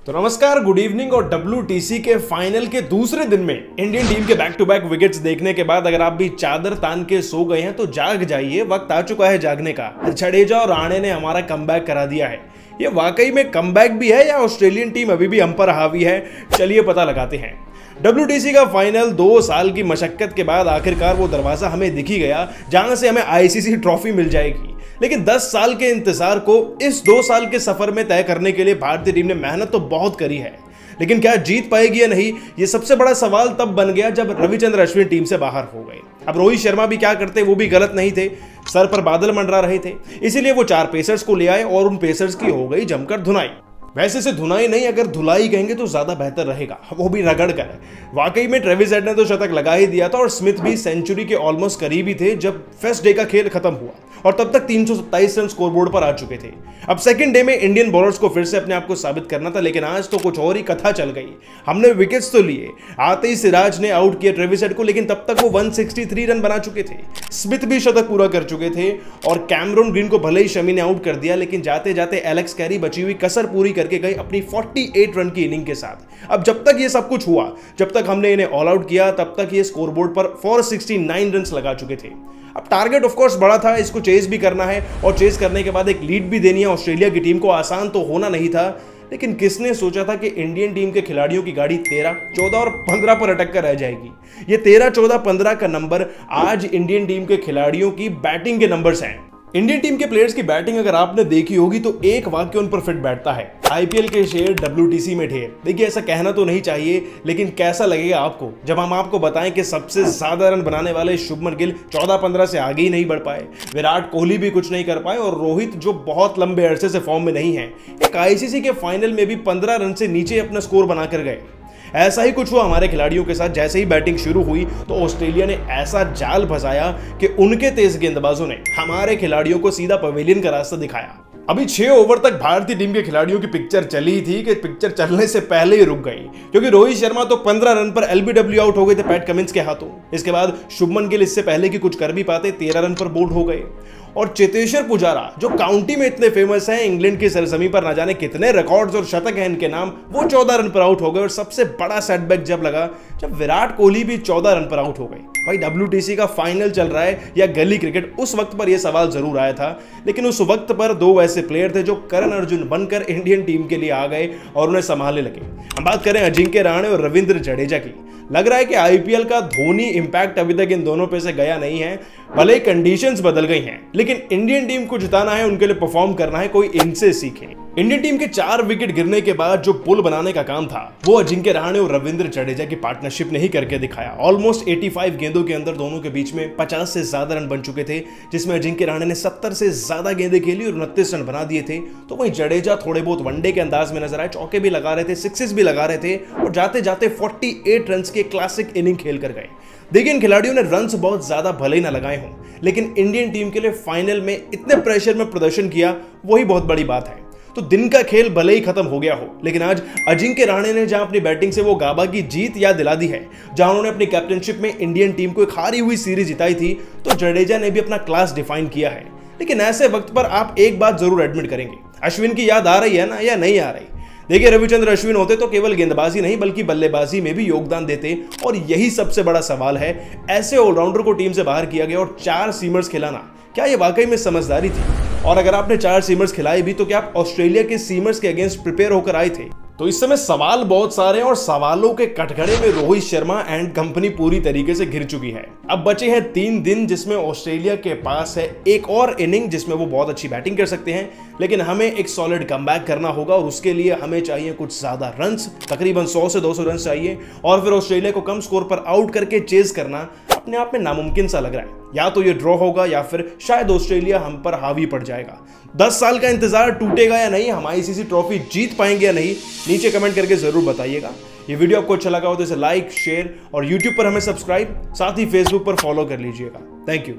तो नमस्कार, good evening. और WTC के फाइनल के दूसरे दिन में इंडियन टीम के बैक टू बैक विकेट्स देखने के बाद अगर आप भी चादर तान के सो गए हैं तो जाग जाइए, वक्त आ चुका है जागने का। जडेजा और राणे ने हमारा कमबैक करा दिया है। ये वाकई में कमबैक भी है या ऑस्ट्रेलियन टीम अभी भी हम पर हावी है, चलिए पता लगाते हैं। WTC का फाइनल 2 साल की मशक्कत के बाद आखिरकार वो दरवाजा हमें दिख ही गया जहां से हमें ICC ट्रॉफी मिल जाएगी। लेकिन 10 साल के इंतजार को इस 2 साल के सफर में तय करने के लिए भारतीय टीम ने मेहनत तो बहुत करी है, लेकिन क्या जीत पाएगी या नहीं, ये सबसे बड़ा सवाल तब बन गया जब रविचंद्र अश्विन टीम से बाहर हो गए। अब रोहित शर्मा भी क्या करते, वो भी गलत नहीं थे, सर पर बादल मंडरा रहे थे, इसीलिए वो 4 पेसर्स को ले आए और उन पेसर्स की हो गई जमकर धुनाई। वैसे से धुनाई नहीं, अगर धुलाई कहेंगे तो ज्यादा बेहतर रहेगा, वो भी रगड़ कर। वाकई में ट्रेविस हेड ने तो शतक लगा ही दिया था और स्मिथ भी सेंचुरी के ऑलमोस्ट करीब ही थे जब फर्स्ट डे का खेल खत्म हुआ और तब तक 327 रन स्कोरबोर्ड पर आ चुके थे। अब सेकंड डे में इंडियन बॉलर्स को फिर से अपने आप को साबित करना था, लेकिन आज तो कुछ और ही कथा चल गई। हमने विकेट्स तो लिए, आते ही सिराज ने आउट किया ट्रेविस हेड को, लेकिन तब तक वो 163 रन बना चुके थे। स्मिथ भी शतक पूरा कर चुके थे और कैमरून ग्रीन को भले ही शमी ने आउट कर दिया, लेकिन जाते जाते एलेक्स कैरी बची हुई कसर पूरी करके गई अपनी 48 रन की इनिंग के साथ। अब जब तक ये सब कुछ हुआ, जब तक हमने इन्हें ऑल आउट किया, तब तक ये स्कोरबोर्ड पर 469 रन लगा चुके थे। अब टारगेट ऑफ कोर्स बड़ा था, इसको चेज भी करना है और चेज करने के बाद एक लीड भी देनी है ऑस्ट्रेलिया की टीम को। आसान तो होना नहीं था, लेकिन किसने सोचा था कि इंडियन टीम के खिलाड़ियों की गाड़ी 13, 14 और 15 पर अटक कर रह जाएगी। ये 13, 14, 15 का नंबर आज इंडियन टीम के खिलाड़ियों की बैटिंग के नंबर्स हैं। इंडियन टीम के प्लेयर्स की बैटिंग अगर आपने देखी होगी तो एक वाक्य उन पर फिट बैठता है, IPL के शेर WTC में ढेर। देखिए, ऐसा कहना तो नहीं चाहिए, लेकिन कैसा लगेगा आपको जब हम आपको बताएं कि सबसे ज्यादा रन बनाने वाले शुभमन गिल 14-15 से आगे ही नहीं बढ़ पाए, विराट कोहली भी कुछ नहीं कर पाए और रोहित जो बहुत लंबे अरसे से फॉर्म में नहीं है, एक ICC के फाइनल में भी 15 रन से नीचे अपना स्कोर बनाकर गए। ऐसा ही कुछ हुआ हमारे खिलाड़ियों के साथ। जैसे ही बैटिंग शुरू हुई तो ऑस्ट्रेलिया ने ऐसा जाल फंसाया कि उनके तेज गेंदबाजों ने हमारे खिलाड़ियों को सीधा पवेलियन का रास्ता दिखाया। अभी 6 ओवर तक भारतीय टीम के खिलाड़ियों की पिक्चर चली थी कि पिक्चर चलने से पहले ही रुक गई, क्योंकि रोहित शर्मा तो 15 रन पर LBW आउट हो गए थे पैट कमिंस के हाथों। इसके बाद शुभमन गिल इससे पहले कि कुछ कर भी पाते 13 रन पर बोल्ड हो गए और चेतेश्वर पुजारा जो काउंटी में इतने फेमस हैं, इंग्लैंड की सरजमी पर ना जाने कितने रिकॉर्ड्स और शतक हैं इनके नाम, वो 14 रन पर आउट हो गए। और सबसे बड़ा सेटबैक जब लगा जब विराट कोहली भी 14 रन पर आउट हो गए। भाई, WTC का फाइनल चल रहा है या गली क्रिकेट, उस वक्त पर यह सवाल जरूर आया था, लेकिन उस वक्त पर 2 ऐसे प्लेयर थे जो करण अर्जुन बनकर इंडियन टीम के लिए आ गए और उन्हें संभालने लगे। हम बात करें अजिंक्य रहाणे और रविंद्र जडेजा की। लग रहा है कि IPL का धोनी इंपैक्ट अभी तक इन दोनों पे से गया नहीं है, भले कंडीशंस बदल गई हैं, लेकिन इंडियन टीम को जिताना है, उनके लिए परफॉर्म करना है, कोई इनसे सीखे। इंडियन टीम के 4 विकेट गिरने के बाद जो पुल बनाने का काम था वो अजिंक्य रहाणे और रविंद्र जडेजा की पार्टनरशिप ने ही करके दिखाया। ऑलमोस्ट 85 गेंदों के अंदर दोनों के बीच में 50 से ज्यादा रन बन चुके थे, जिसमें अजिंक्य रहाणे ने 70 से ज्यादा गेंदें खेली और 29 रन बना दिए थे। तो वहीं जडेजा थोड़े बहुत वनडे के अंदाज में नजर आए, चौके भी लगा रहे थे, सिक्सेस भी लगा रहे थे और जाते जाते 48 रन के क्लासिक इनिंग खेल कर गए। देखिए, इन खिलाड़ियों ने रन्स बहुत ज्यादा भले ही ना लगाए हों, लेकिन इंडियन टीम के लिए फाइनल में इतने प्रेशर में प्रदर्शन किया, वही बहुत बड़ी बात है। तो दिन का खेल भले ही खत्म हो गया हो, लेकिन आज अजिंक्य रहाणे ने जहां अपनी बैटिंग से वो गाबा की जीत याद दिला दी है, जहां उन्होंने अपनी कैप्टनशिप में इंडियन टीम को एक हारी हुई सीरीज जिताई थी, तो जडेजा ने भी अपना क्लास डिफाइन किया है। लेकिन ऐसे वक्त पर आप एक बात जरूर एडमिट करेंगे, अश्विन की याद आ रही है ना, या नहीं आ रही? देखिए, रविचंद्र अश्विन होते तो केवल गेंदबाजी नहीं बल्कि बल्लेबाजी में भी योगदान देते, और यही सबसे बड़ा सवाल है। ऐसे ऑलराउंडर को टीम से बाहर किया गया और 4 सीमर्स खिलाना, क्या ये वाकई में समझदारी थी? और अगर आपने 4 सीमर्स खिलाई भी तो क्या आप ऑस्ट्रेलिया के सीमर्स के अगेंस्ट प्रिपेयर होकर आए थे? तो इस समय सवाल बहुत सारे हैं और सवालों के कटघरे में रोहित शर्मा एंड कंपनी पूरी तरीके से घिर चुकी है। अब बचे हैं 3 दिन जिसमें ऑस्ट्रेलिया के पास है एक और इनिंग जिसमें वो बहुत अच्छी बैटिंग कर सकते हैं, लेकिन हमें एक सॉलिड कमबैक करना होगा और उसके लिए हमें चाहिए कुछ ज्यादा रन्स, तकरीबन 100 से 200 रन चाहिए, और फिर ऑस्ट्रेलिया को कम स्कोर पर आउट करके चेज करना अपने आप में नामुमकिन सा लग रहा है। या तो ये ड्रॉ होगा या फिर शायद ऑस्ट्रेलिया हम पर हावी पड़ जाएगा। 10 साल का इंतजार टूटेगा या नहीं, हम ICC ट्रॉफी जीत पाएंगे या नहीं, नीचे कमेंट करके जरूर बताइएगा। ये वीडियो आपको अच्छा लगा हो तो इसे लाइक, शेयर और YouTube पर हमें सब्सक्राइब, साथ ही Facebook पर फॉलो कर लीजिएगा। Thank you.